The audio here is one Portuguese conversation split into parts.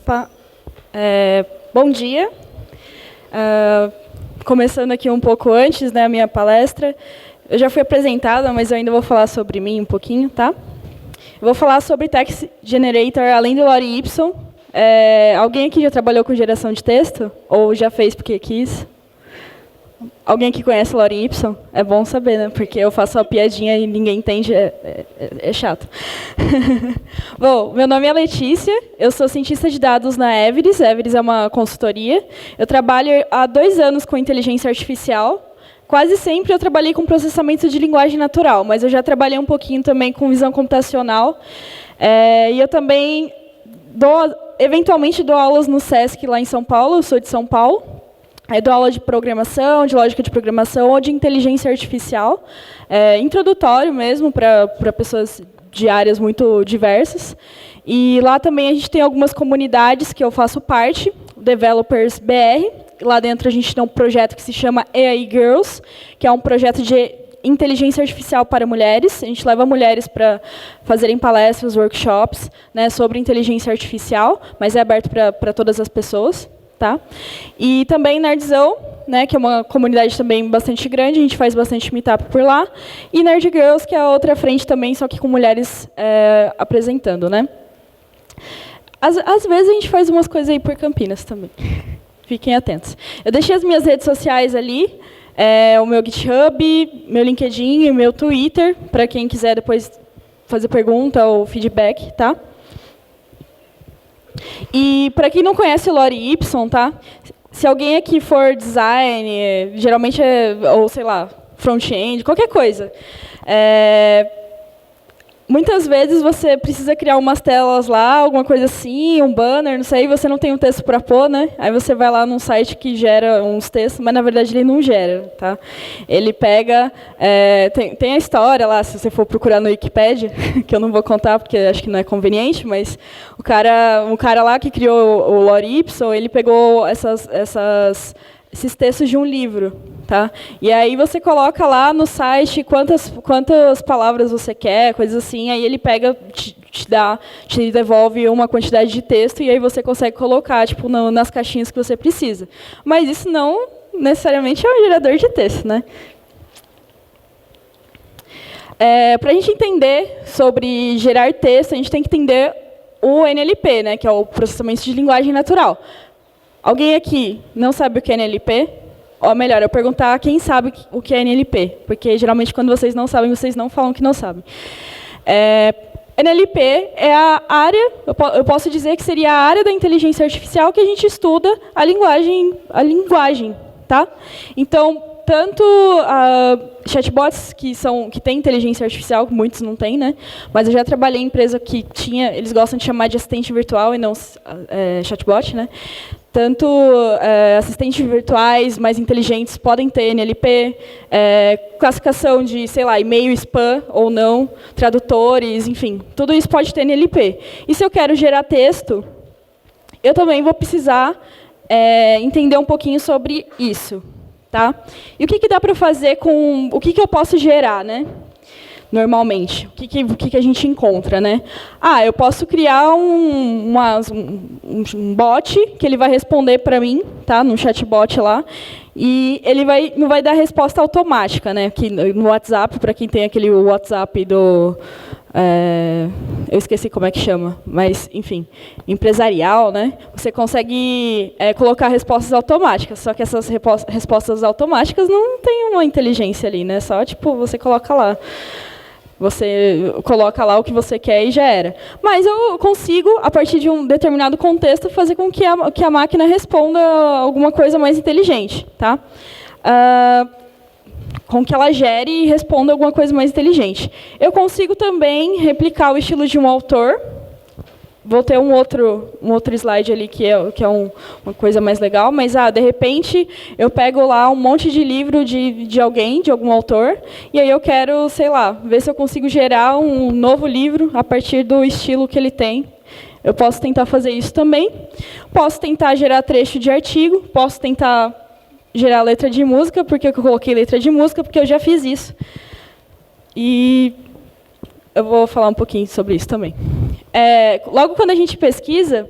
Opa. Bom dia. Começando aqui um pouco antes, né, a minha palestra. Eu já fui apresentada, mas eu ainda vou falar sobre mim um pouquinho, tá? Eu vou falar sobre Text Generator, além do Lorem Ipsum. Alguém aqui já trabalhou com geração de texto? Ou já fez porque quis? Alguém que conhece Lorem Ipsum? É bom saber, né? Porque eu faço uma piadinha e ninguém entende, é chato. Bom, meu nome é Letícia, eu sou cientista de dados na Everest. Everest é uma consultoria. Eu trabalho há 2 anos com inteligência artificial. Quase sempre eu trabalhei com processamento de linguagem natural, mas eu já trabalhei um pouquinho também com visão computacional. E eu também eventualmente dou aulas no SESC lá em São Paulo, eu sou de São Paulo. Eu dou aula de programação, de lógica de programação ou de inteligência artificial, introdutório mesmo para pessoas de áreas muito diversas. E lá também a gente tem algumas comunidades que eu faço parte, Developers BR. Lá dentro a gente tem um projeto que se chama AI Girls, que é um projeto de inteligência artificial para mulheres. A gente leva mulheres para fazerem palestras, workshops, né, sobre inteligência artificial, mas é aberto para todas as pessoas. Tá? E também Nerdzão, né, que é uma comunidade também bastante grande, a gente faz bastante meetup por lá. E Nerd Girls, que é a outra frente também, só que com mulheres apresentando. Né? Às vezes a gente faz umas coisas aí por Campinas também. Fiquem atentos. Eu deixei as minhas redes sociais ali, o meu GitHub, meu LinkedIn e meu Twitter, para quem quiser depois fazer pergunta ou feedback. Tá? E, para quem não conhece o Lorem Ipsum, tá? Se alguém aqui for design, geralmente ou sei lá, front-end, qualquer coisa. Muitas vezes você precisa criar umas telas lá, alguma coisa assim, um banner, não sei, você não tem um texto para pôr, né? Aí você vai lá num site que gera uns textos, mas na verdade ele não gera, tá? Ele pega, tem a história lá, se você for procurar no Wikipedia, que eu não vou contar porque acho que não é conveniente, mas o cara lá que criou o Lorem Ipsum, ele pegou esses textos de um livro, tá? E aí você coloca lá no site quantas palavras você quer, coisas assim, aí ele pega, te devolve uma quantidade de texto e aí você consegue colocar tipo, nas caixinhas que você precisa. Mas isso não necessariamente é um gerador de texto, né? Para a gente entender sobre gerar texto, a gente tem que entender o NLP, né, que é o processamento de linguagem natural. Alguém aqui não sabe o que é NLP? Ou melhor, eu perguntar quem sabe o que é NLP, porque geralmente quando vocês não sabem, vocês não falam que não sabem. NLP é a área, eu posso dizer que seria a área da inteligência artificial que a gente estuda a linguagem, tá? Então, tanto chatbots que têm inteligência artificial, muitos não têm, né? Mas eu já trabalhei em empresa que eles gostam de chamar de assistente virtual e não chatbot, né? Tanto assistentes virtuais mais inteligentes podem ter NLP, classificação de, sei lá, e-mail spam ou não, tradutores, enfim, tudo isso pode ter NLP. E se eu quero gerar texto, eu também vou precisar entender um pouquinho sobre isso. Tá? E o que dá para fazer com... O que eu posso gerar, né? Normalmente. O que a gente encontra, né? Eu posso criar um bot que ele vai responder para mim, tá? No chatbot lá, e ele não vai dar resposta automática, né? Que no WhatsApp, para quem tem aquele WhatsApp do... eu esqueci como é que chama, mas, enfim, empresarial, né? Você consegue colocar respostas automáticas, só que essas respostas automáticas não tem uma inteligência ali, né? Só, tipo, você coloca lá. Você coloca lá o que você quer e já era. Mas eu consigo, a partir de um determinado contexto, fazer com que a máquina responda alguma coisa mais inteligente, tá? Com que ela gere e responda alguma coisa mais inteligente. Eu consigo também replicar o estilo de um autor. Vou ter um outro slide ali que é uma coisa mais legal, mas de repente eu pego lá um monte de livro de alguém, de algum autor, e aí eu quero, sei lá, ver se eu consigo gerar um novo livro a partir do estilo que ele tem. Eu posso tentar fazer isso também. Posso tentar gerar trecho de artigo, posso tentar gerar letra de música, porque eu coloquei letra de música, porque eu já fiz isso. E eu vou falar um pouquinho sobre isso também. Logo quando a gente pesquisa,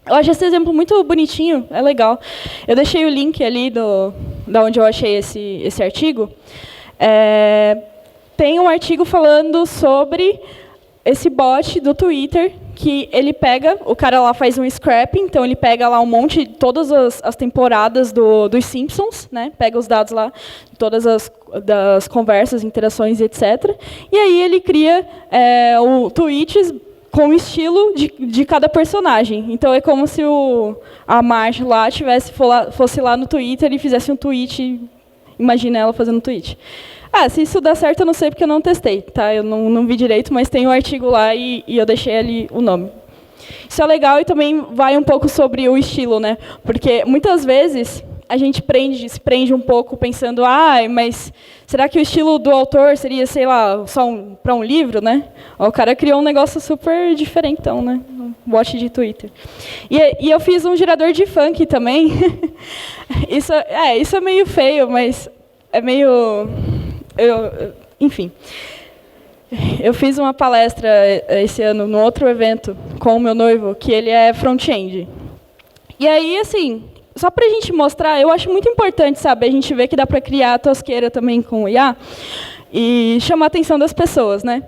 Eu acho esse exemplo muito bonitinho, é legal. Eu deixei o link ali da onde eu achei esse artigo. Tem um artigo falando sobre esse bot do Twitter, que ele pega, o cara lá faz um scrapping, então ele pega lá um monte, todas as temporadas dos Simpsons, né? Pega os dados lá, todas das conversas, interações, etc. E aí ele cria tweets com o estilo de cada personagem. Então é como se a Marge lá fosse lá no Twitter e fizesse um tweet, imagina ela fazendo um tweet. Se isso dá certo, eu não sei porque eu não testei, tá? Eu não vi direito, mas tem um artigo lá e eu deixei ali o nome. Isso é legal e também vai um pouco sobre o estilo, né? Porque muitas vezes a gente se prende um pouco pensando, mas será que o estilo do autor seria, sei lá, só para um livro, né? O cara criou um negócio super diferentão, né? Um bot de Twitter. E eu fiz um gerador de funk também. Isso é meio feio, mas é meio... enfim, eu fiz uma palestra esse ano, num outro evento, com o meu noivo, que ele é front-end. E aí, assim, só para a gente mostrar, eu acho muito importante, sabe, a gente ver que dá para criar tosqueira também com o IA e chamar a atenção das pessoas, né?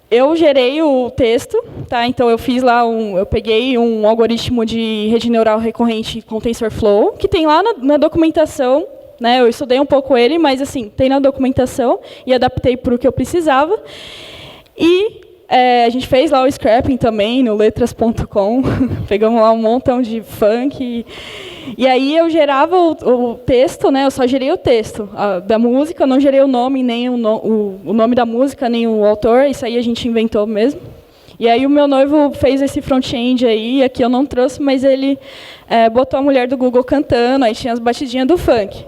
Eu gerei o texto, tá? Então eu fiz lá eu peguei um algoritmo de rede neural recorrente com TensorFlow, que tem lá na documentação. Né, eu estudei um pouco ele, mas assim, tem na documentação e adaptei para o que eu precisava. E a gente fez lá o scrapping também, no letras.com. Pegamos lá um montão de funk. E aí eu gerava o texto, né, eu só gerei o texto da música, eu não gerei o nome, nem o nome da música, nem o autor. Isso aí a gente inventou mesmo. E aí o meu noivo fez esse front-end aí, aqui eu não trouxe, mas ele botou a mulher do Google cantando, aí tinha as batidinhas do funk.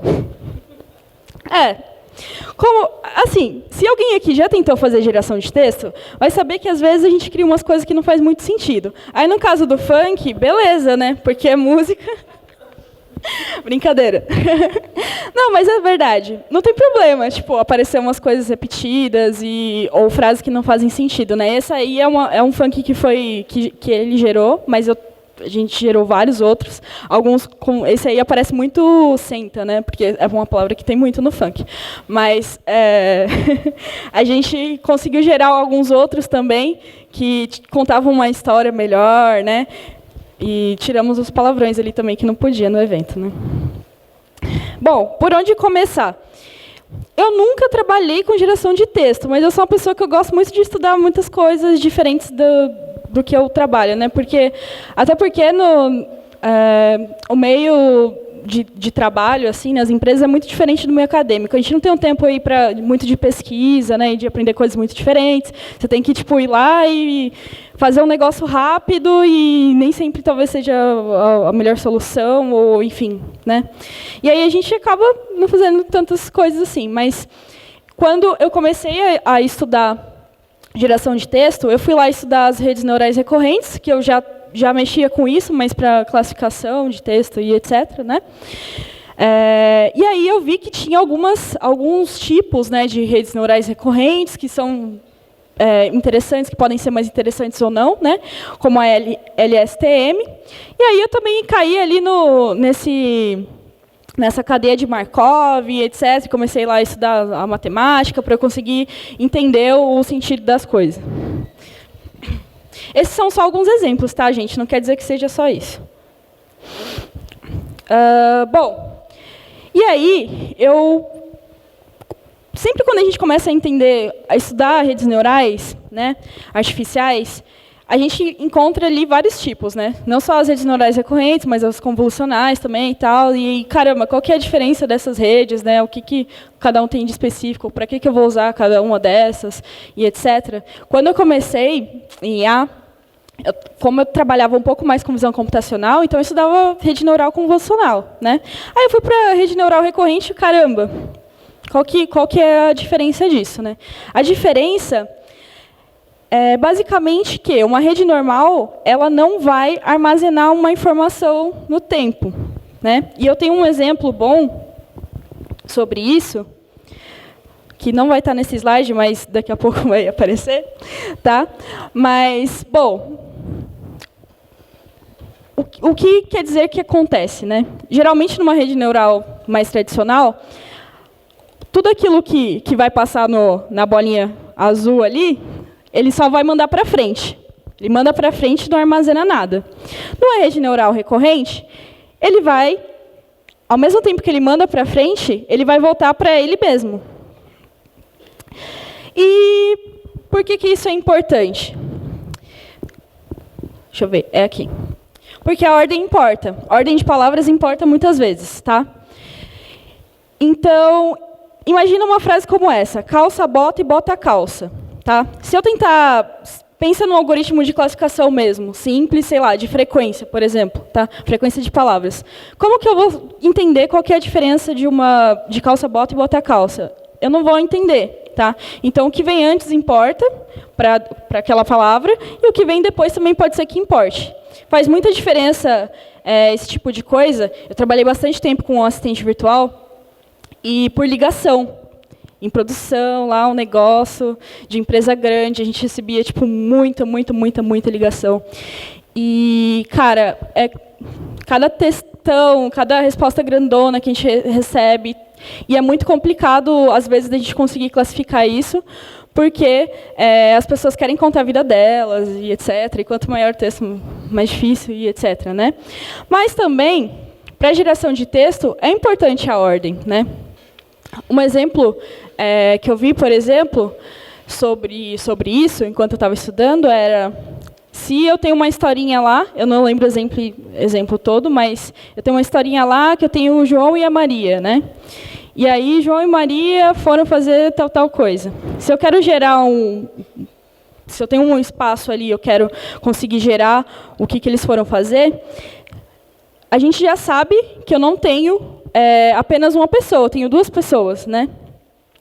Assim, se alguém aqui já tentou fazer geração de texto, vai saber que às vezes a gente cria umas coisas que não faz muito sentido. Aí no caso do funk, beleza, né? Porque é música. Brincadeira. Não, mas é verdade. Não tem problema, tipo, aparecer umas coisas repetidas ou frases que não fazem sentido, né? Esse aí é um funk que ele gerou, mas a gente gerou vários outros. Esse aí aparece muito senta, né? Porque é uma palavra que tem muito no funk. Mas a gente conseguiu gerar alguns outros também que contavam uma história melhor, né? E tiramos os palavrões ali também, que não podia no evento, né? Bom, por onde começar? Eu nunca trabalhei com geração de texto, mas eu sou uma pessoa que eu gosto muito de estudar muitas coisas diferentes do que eu trabalho, né? Até porque o meio de trabalho, assim, nas empresas é muito diferente do meio acadêmico. A gente não tem um tempo aí muito de pesquisa, né, e de aprender coisas muito diferentes. Você tem que ir lá e fazer um negócio rápido e nem sempre talvez seja a melhor solução, ou enfim, né? E aí a gente acaba não fazendo tantas coisas assim. Mas quando eu comecei a estudar geração de texto, eu fui lá estudar as redes neurais recorrentes, que eu já mexia com isso, mas para classificação de texto e etc., né? E aí eu vi que tinha alguns tipos, né, de redes neurais recorrentes que são interessantes, que podem ser mais interessantes ou não, né? Como a LSTM. E aí eu também caí ali nessa cadeia de Markov, etc. Comecei lá a estudar a matemática para eu conseguir entender o sentido das coisas. Esses são só alguns exemplos, tá, gente? Não quer dizer que seja só isso. Bom, e aí, sempre quando a gente começa a estudar redes neurais, né, artificiais, a gente encontra ali vários tipos, né? Não só as redes neurais recorrentes, mas as convolucionais também e tal. E, caramba, qual que é a diferença dessas redes, né? O que cada um tem de específico? Para que eu vou usar cada uma dessas? E etc. Quando eu comecei em IA, como eu trabalhava um pouco mais com visão computacional, então eu estudava rede neural convolucional, né? Aí eu fui para a rede neural recorrente, caramba, qual que é a diferença disso, né? A diferença é basicamente que uma rede normal, ela não vai armazenar uma informação no tempo, né? E eu tenho um exemplo bom sobre isso, que não vai estar nesse slide, mas daqui a pouco vai aparecer, tá? Mas, bom, o que quer dizer que acontece, né? Geralmente, numa rede neural mais tradicional, tudo aquilo que vai passar na bolinha azul ali, ele só vai mandar para frente. Ele manda para frente e não armazena nada. Numa rede neural recorrente, ele vai, ao mesmo tempo que ele manda para frente, ele vai voltar para ele mesmo. E por que isso é importante? Deixa eu ver, é aqui. Porque a ordem importa. A ordem de palavras importa muitas vezes, tá? Então, imagina uma frase como essa: calça bota e bota calça, tá? Se eu tentar, pensa num algoritmo de classificação mesmo, simples, sei lá, de frequência, por exemplo, tá? Frequência de palavras. Como que eu vou entender qual que é a diferença de calça bota e bota calça? Eu não vou entender, tá? Então, o que vem antes importa para aquela palavra, e o que vem depois também pode ser que importe. Faz muita diferença esse tipo de coisa. Eu trabalhei bastante tempo com um assistente virtual, e por ligação. Em produção, lá um negócio de empresa grande, a gente recebia tipo muita ligação. E, cara, cada textão, cada resposta grandona que a gente recebe, e é muito complicado, às vezes, a gente conseguir classificar isso, porque as pessoas querem contar a vida delas, e etc. E quanto maior o texto, mais difícil, e etc. Né? Mas também, para a geração de texto, é importante a ordem, né? Um exemplo que eu vi, por exemplo, sobre isso, enquanto eu estava estudando, era: se eu tenho uma historinha lá, eu não lembro o exemplo todo, mas eu tenho uma historinha lá que eu tenho o João e a Maria, né? E aí, João e Maria foram fazer tal coisa. Se eu quero gerar se eu tenho um espaço ali, eu quero conseguir gerar o que eles foram fazer, a gente já sabe que eu não tenho apenas uma pessoa, eu tenho duas pessoas, né?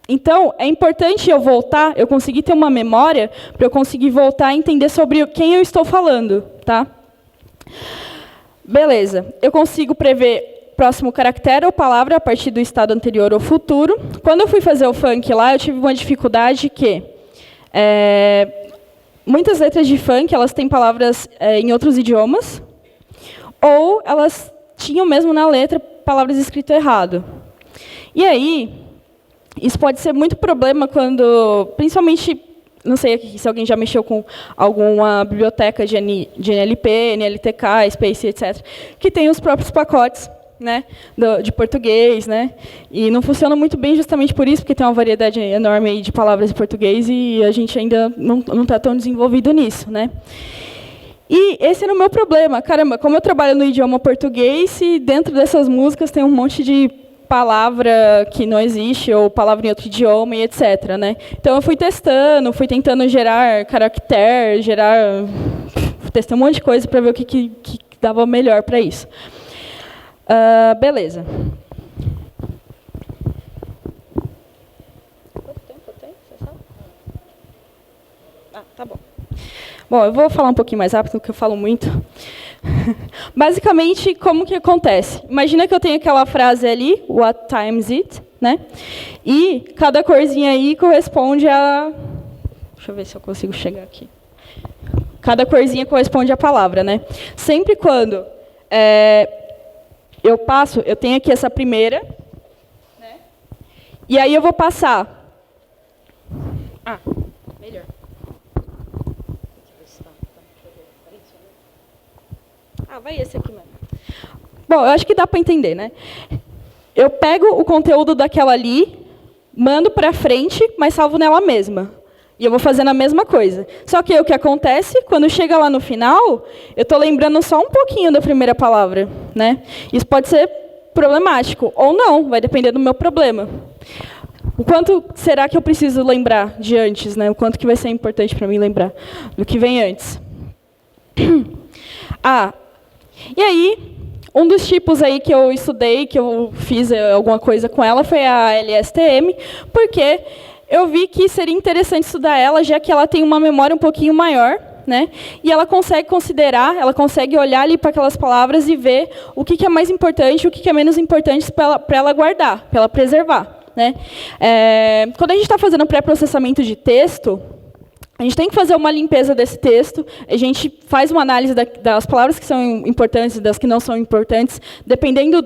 Então, é importante eu conseguir ter uma memória para eu conseguir voltar a entender sobre quem eu estou falando, tá? Beleza. Eu consigo prever próximo caractere ou palavra a partir do estado anterior ou futuro. Quando eu fui fazer o funk lá, eu tive uma dificuldade que muitas letras de funk, elas têm palavras em outros idiomas, ou elas tinham mesmo na letra palavras escritas errado. E aí, isso pode ser muito problema quando, principalmente, não sei se alguém já mexeu com alguma biblioteca de NLP, NLTK, Space, etc., que tem os próprios pacotes, né, de português, né, e não funciona muito bem justamente por isso, porque tem uma variedade enorme aí de palavras em português e a gente ainda não está tão desenvolvido nisso, né. E esse era o meu problema. Caramba, como eu trabalho no idioma português, e dentro dessas músicas tem um monte de palavra que não existe, ou palavra em outro idioma, e etc. Né? Então, eu fui testando, fui tentando gerar caractere, testei um monte de coisa para ver o que dava melhor para isso. Beleza. Quanto tempo tem? Você sabe? Tá bom. Bom, eu vou falar um pouquinho mais rápido, porque eu falo muito. Basicamente, como que acontece? Imagina que eu tenho aquela frase ali, what time is it? Né? E cada corzinha aí corresponde a... Deixa eu ver se eu consigo chegar aqui. Cada corzinha corresponde à palavra. Né? Sempre quando eu passo, eu tenho aqui essa primeira, né? E aí eu vou passar... melhor. Vai esse aqui mesmo. Bom, eu acho que dá para entender, né? Eu pego o conteúdo daquela ali, mando para frente, mas salvo nela mesma. E eu vou fazendo a mesma coisa. Só que o que acontece, quando chega lá no final, eu estou lembrando só um pouquinho da primeira palavra, né? Isso pode ser problemático, ou não, vai depender do meu problema. O quanto será que eu preciso lembrar de antes, né? O quanto que vai ser importante para mim lembrar do que vem antes. E aí, um dos tipos aí que eu estudei, que eu fiz alguma coisa com ela, foi a LSTM, porque eu vi que seria interessante estudar ela, já que ela tem uma memória um pouquinho maior, né? E ela consegue considerar, ela consegue olhar ali para aquelas palavras e ver o que é mais importante e o que é menos importante para ela guardar, para ela preservar. Né? Quando a gente está fazendo pré-processamento de texto, A gente tem que fazer uma limpeza desse texto, a gente faz uma análise das palavras que são importantes e das que não são importantes, dependendo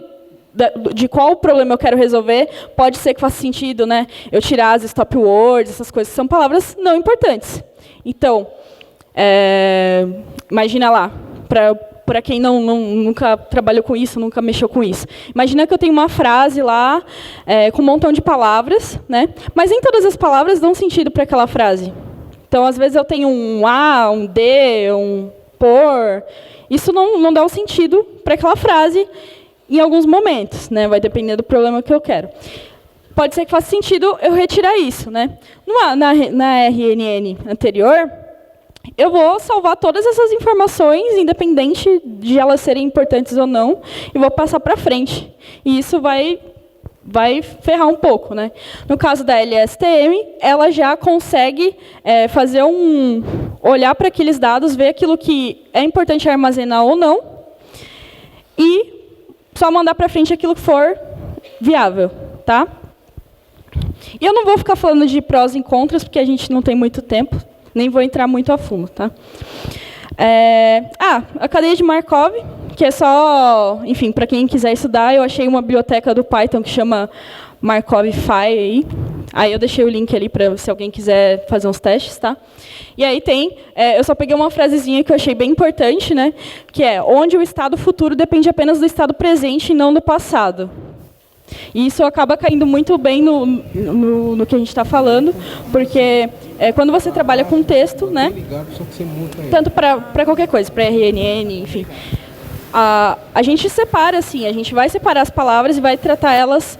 de qual problema eu quero resolver, pode ser que faça sentido, né, eu tirar as stop words, essas coisas, são palavras não importantes. Então, imagina lá, para quem nunca trabalhou com isso, nunca mexeu com isso. Imagina que eu tenho uma frase lá, com um montão de palavras, né, mas nem todas as palavras dão sentido para aquela frase. Então, às vezes, eu tenho um a, um de, um por. Isso não dá um sentido para aquela frase em alguns momentos, né? Vai depender do problema que eu quero. Pode ser que faça sentido eu retirar isso, né? Na RNN anterior, eu vou salvar todas essas informações, independente de elas serem importantes ou não, e vou passar para frente. E isso vai ferrar um pouco, né? No caso da LSTM, ela já consegue fazer olhar para aqueles dados, ver aquilo que é importante armazenar ou não, e só mandar para frente aquilo que for viável, tá? E eu não vou ficar falando de prós e contras, porque a gente não tem muito tempo, nem vou entrar muito a fundo, tá? A cadeia de Markov, que é só, enfim, para quem quiser estudar, eu achei uma biblioteca do Python que chama MarkovFi. Aí eu deixei o link ali para se alguém quiser fazer uns testes, tá? E aí eu só peguei uma frasezinha que eu achei bem importante, né? Que é, onde o estado futuro depende apenas do estado presente e não do passado. E isso acaba caindo muito bem no que a gente está falando, porque quando você trabalha com texto, né? Tanto para qualquer coisa, para RNN, enfim. A gente separa, assim, a gente vai separar as palavras e vai tratar elas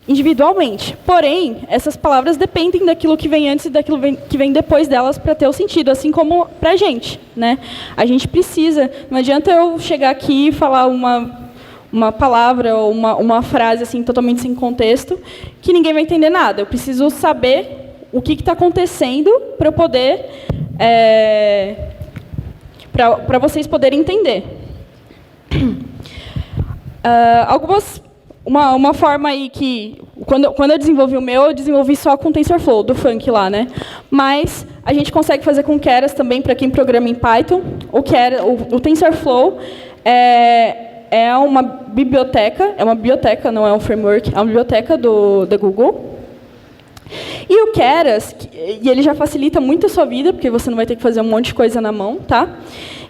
individualmente. Porém, essas palavras dependem daquilo que vem antes e daquilo que vem depois delas para ter o sentido, assim como para a gente, né? A gente precisa, não adianta eu chegar aqui e falar uma palavra ou uma frase assim totalmente sem contexto, que ninguém vai entender nada. Eu preciso saber o que está acontecendo para eu poder, para vocês poderem entender. Uma forma aí que, quando eu desenvolvi o meu, eu desenvolvi só com TensorFlow, do Funk lá, né? Mas a gente consegue fazer com Keras também, para quem programa em Python. O TensorFlow é uma biblioteca, não é um framework, é uma biblioteca da Google. E o Keras, ele já facilita muito a sua vida, porque você não vai ter que fazer um monte de coisa na mão, tá?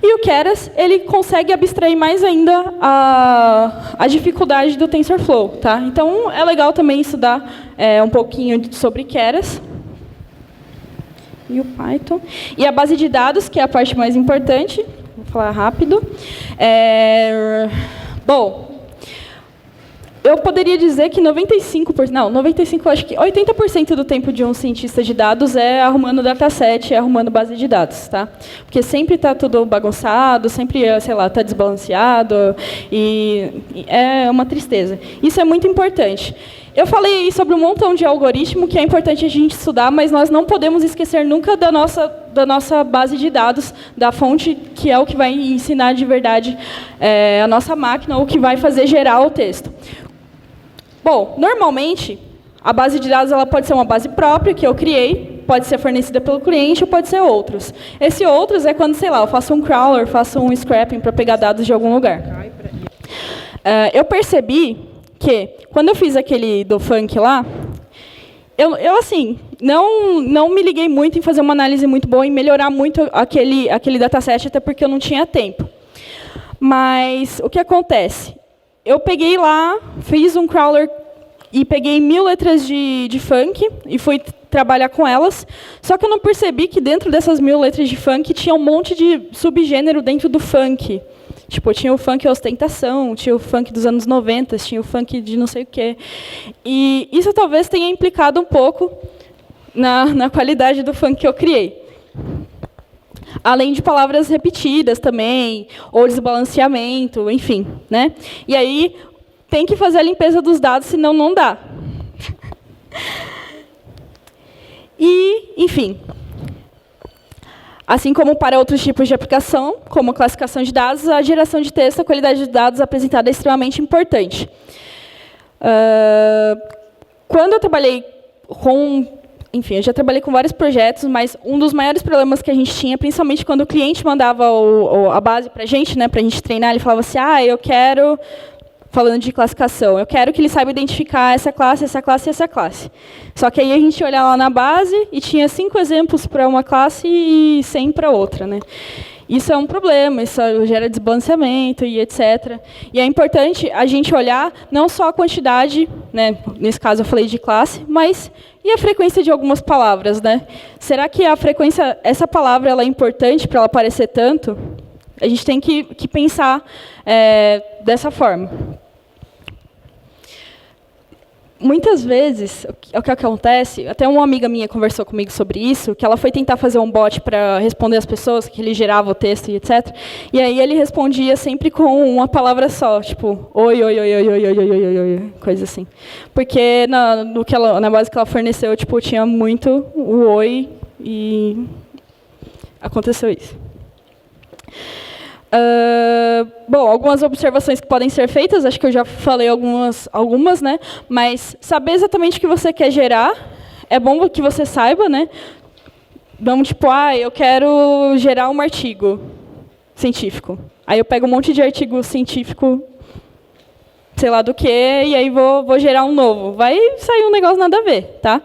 E o Keras, ele consegue abstrair mais ainda a dificuldade do TensorFlow, tá? Então, é legal também estudar um pouquinho sobre Keras. E o Python. E a base de dados, que é a parte mais importante. Vou falar rápido. Bom, eu poderia dizer que 95%, acho que 80% do tempo de um cientista de dados é arrumando dataset, é arrumando base de dados, tá? Porque sempre está tudo bagunçado, sempre, sei lá, está desbalanceado, e é uma tristeza. Isso é muito importante. Eu falei aí sobre um montão de algoritmo que é importante a gente estudar, mas nós não podemos esquecer nunca da nossa base de dados, da fonte, que é o que vai ensinar de verdade a nossa máquina, ou que vai fazer gerar o texto. Bom, normalmente, a base de dados ela pode ser uma base própria, que eu criei, pode ser fornecida pelo cliente, ou pode ser outros. Esse outros é quando, sei lá, eu faço um crawler, faço um scraping para pegar dados de algum lugar. Eu percebi que, quando eu fiz aquele do Funk lá, eu assim, não me liguei muito em fazer uma análise muito boa, em melhorar muito aquele dataset, até porque eu não tinha tempo. Mas o que acontece? Eu peguei lá, fiz um crawler e peguei 1000 letras de funk e fui trabalhar com elas. Só que eu não percebi que dentro dessas 1000 letras de funk tinha um monte de subgênero dentro do funk. Tipo, tinha o funk ostentação, tinha o funk dos anos 90, tinha o funk de não sei o quê. E isso talvez tenha implicado um pouco na qualidade do funk que eu criei. Além de palavras repetidas também, ou desbalanceamento, enfim, né? E aí, tem que fazer a limpeza dos dados, senão não dá. E, enfim, assim como para outros tipos de aplicação, como a classificação de dados, a geração de texto, a qualidade de dados apresentada é extremamente importante. Quando eu trabalhei com enfim, eu já trabalhei com vários projetos, mas um dos maiores problemas que a gente tinha, principalmente quando o cliente mandava a base para a gente, né, para a gente treinar, ele falava assim, eu quero, falando de classificação, eu quero que ele saiba identificar essa classe, essa classe e essa classe. Só que aí a gente olhava lá na base e tinha 5 exemplos para uma classe e 100 para outra, né? Isso é um problema, isso gera desbalanceamento e etc. E é importante a gente olhar não só a quantidade, né, nesse caso eu falei de classe, mas e a frequência de algumas palavras, né? Será que a frequência, essa palavra ela é importante para ela aparecer tanto? A gente tem que pensar dessa forma. Muitas vezes, o que acontece, até uma amiga minha conversou comigo sobre isso, que ela foi tentar fazer um bot para responder as pessoas, que ele gerava o texto e etc. E aí ele respondia sempre com uma palavra só, tipo, oi, oi, oi, oi, oi, oi, oi, oi, oi, coisa assim. Porque na base que ela forneceu, tipo, tinha muito o oi e aconteceu isso. Bom, algumas observações que podem ser feitas, acho que eu já falei algumas, né? Mas saber exatamente o que você quer gerar, é bom que você saiba, né? Vamos, tipo, eu quero gerar um artigo científico. Aí eu pego um monte de artigo científico, sei lá do que, e aí vou gerar um novo. Vai sair um negócio nada a ver, tá?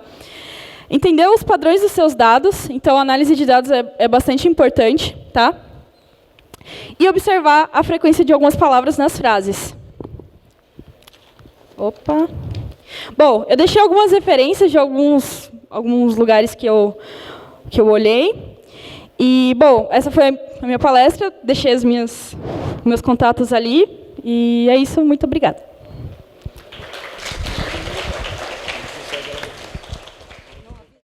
Entender os padrões dos seus dados, então a análise de dados é bastante importante, tá? E observar a frequência de algumas palavras nas frases. Opa! Bom, eu deixei algumas referências de alguns lugares que eu olhei. E, bom, essa foi a minha palestra. Deixei meus contatos ali. E é isso. Muito obrigada.